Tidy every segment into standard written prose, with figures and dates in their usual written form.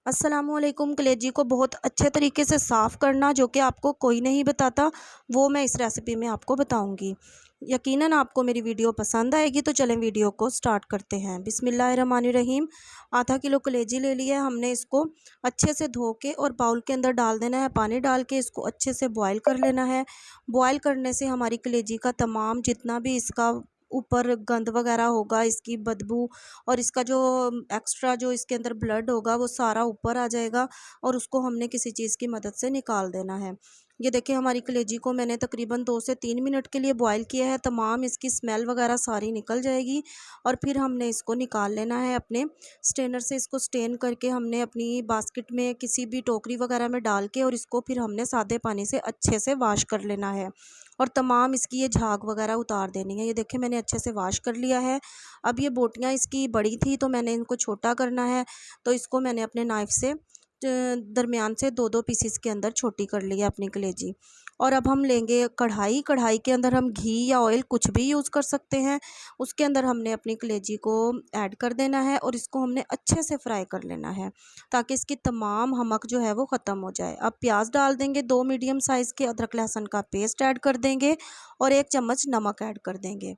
अस्सलामुअलैकुम। कलेजी को बहुत अच्छे तरीके से साफ़ करना जो कि आपको कोई नहीं बताता, वो मैं इस रेसिपी में आपको बताऊंगी। यकीनन आपको मेरी वीडियो पसंद आएगी, तो चलें वीडियो को स्टार्ट करते हैं। बिस्मिल्लाहिर्रहमानिर्रहीम। आधा किलो कलेजी ले लिया है हमने। इसको अच्छे से धो के और बाउल के अंदर डाल देना है। पानी डाल के इसको अच्छे से बॉयल कर लेना है। बॉयल करने से हमारी कलेजी का तमाम जितना भी इसका ऊपर गंद वगैरह होगा, इसकी बदबू और इसका जो एक्स्ट्रा जो इसके अंदर ब्लड होगा वो सारा ऊपर आ जाएगा और उसको हमने किसी चीज़ की मदद से निकाल देना है। ये देखिए, हमारी कलेजी को मैंने तकरीबन 2 से 3 मिनट के लिए बॉयल किया है। तमाम इसकी स्मेल वगैरह सारी निकल जाएगी और फिर हमने इसको निकाल लेना है। अपने स्टेनर से इसको स्टेन करके हमने अपनी बास्केट में किसी भी टोकरी वगैरह में डाल के और इसको फिर हमने सादे पानी से अच्छे से वॉश कर लेना है और तमाम इसकी ये झाग वगैरह उतार देनी है। ये देखिए, मैंने अच्छे से वॉश कर लिया है। अब ये बोटियाँ इसकी बड़ी थी तो मैंने इनको छोटा करना है, तो इसको मैंने अपने नाइफ़ से दरमियान से 2-2 पीसेस के अंदर छोटी कर ली है अपनी कलेजी। और अब हम लेंगे कढ़ाई। कढ़ाई के अंदर हम घी या ऑयल कुछ भी यूज़ कर सकते हैं। उसके अंदर हमने अपनी कलेजी को ऐड कर देना है और इसको हमने अच्छे से फ्राई कर लेना है ताकि इसकी तमाम हमक जो है वो ख़त्म हो जाए। अब प्याज डाल देंगे, 2 मीडियम साइज़ के अदरक लहसुन का पेस्ट ऐड कर देंगे और 1 चम्मच नमक ऐड कर देंगे।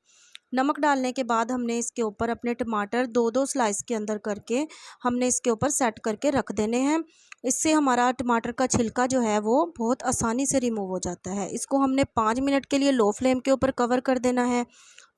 नमक डालने के बाद हमने इसके ऊपर अपने टमाटर 2-2 स्लाइस के अंदर करके हमने इसके ऊपर सेट करके रख देने हैं। इससे हमारा टमाटर का छिलका जो है वो बहुत आसानी से रिमूव हो जाता है। इसको हमने 5 मिनट के लिए लो फ्लेम के ऊपर कवर कर देना है।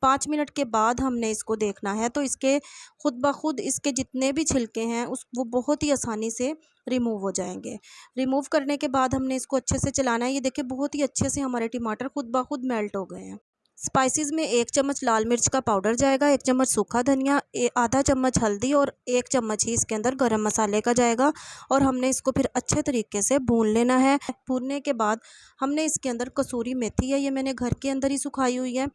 5 मिनट के बाद हमने इसको देखना है तो इसके खुद ब खुद इसके जितने भी छिलके हैं वो बहुत ही आसानी से रिमूव हो जाएंगे। रिमूव करने के बाद हमने इसको अच्छे से चलाना है। ये देखिए, बहुत ही अच्छे से हमारे टमाटर खुद ब खुद मेल्ट हो गए हैं। स्पाइसेस में 1 चम्मच लाल मिर्च का पाउडर जाएगा, 1 चम्मच सूखा धनिया, आधा चम्मच हल्दी और 1 चम्मच ही इसके अंदर गरम मसाले का जाएगा और हमने इसको फिर अच्छे तरीके से भून लेना है। भूनने के बाद हमने इसके अंदर कसूरी मेथी है, ये मैंने घर के अंदर ही सुखाई हुई है,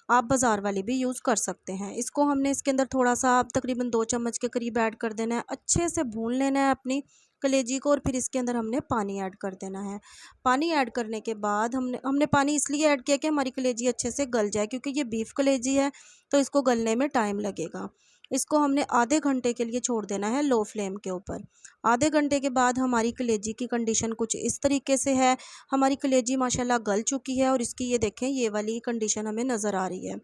आप बाज़ार वाली भी यूज़ कर सकते हैं। इसको हमने इसके अंदर थोड़ा सा तकरीबन 2 चम्मच के करीब ऐड कर देना है। अच्छे से भून लेना है अपनी कलेजी को और फिर इसके अंदर हमने पानी ऐड कर देना है। पानी ऐड करने के बाद हमने पानी इसलिए ऐड किया कि हमारी कलेजी अच्छे से गल जाए, क्योंकि ये बीफ कलेजी है तो इसको गलने में टाइम लगेगा। इसको हमने आधे घंटे के लिए छोड़ देना है लो फ्लेम के ऊपर। आधे घंटे के बाद हमारी कलेजी की कंडीशन कुछ इस तरीके से है। हमारी कलेजी माशाल्लाह गल चुकी है और इसकी ये देखें, ये वाली कंडीशन हमें नज़र आ रही है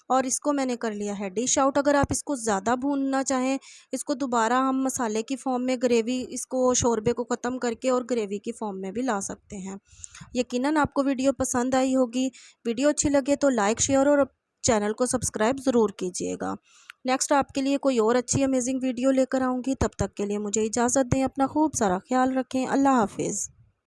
और इसको मैंने कर लिया है डिश आउट। अगर आप इसको ज़्यादा भूनना चाहें, इसको दोबारा हम मसाले की फ़ॉर्म में ग्रेवी, इसको शोरबे को ख़त्म करके और ग्रेवी की फ़ॉर्म में भी ला सकते हैं। यकीनन आपको वीडियो पसंद आई होगी। वीडियो अच्छी लगे तो लाइक, शेयर और चैनल को सब्सक्राइब ज़रूर कीजिएगा। नेक्स्ट आपके लिए कोई और अच्छी अमेजिंग वीडियो लेकर आऊँगी। तब तक के लिए मुझे इजाज़त दें। अपना खूब सारा ख्याल रखें। अल्लाह हाफिज़।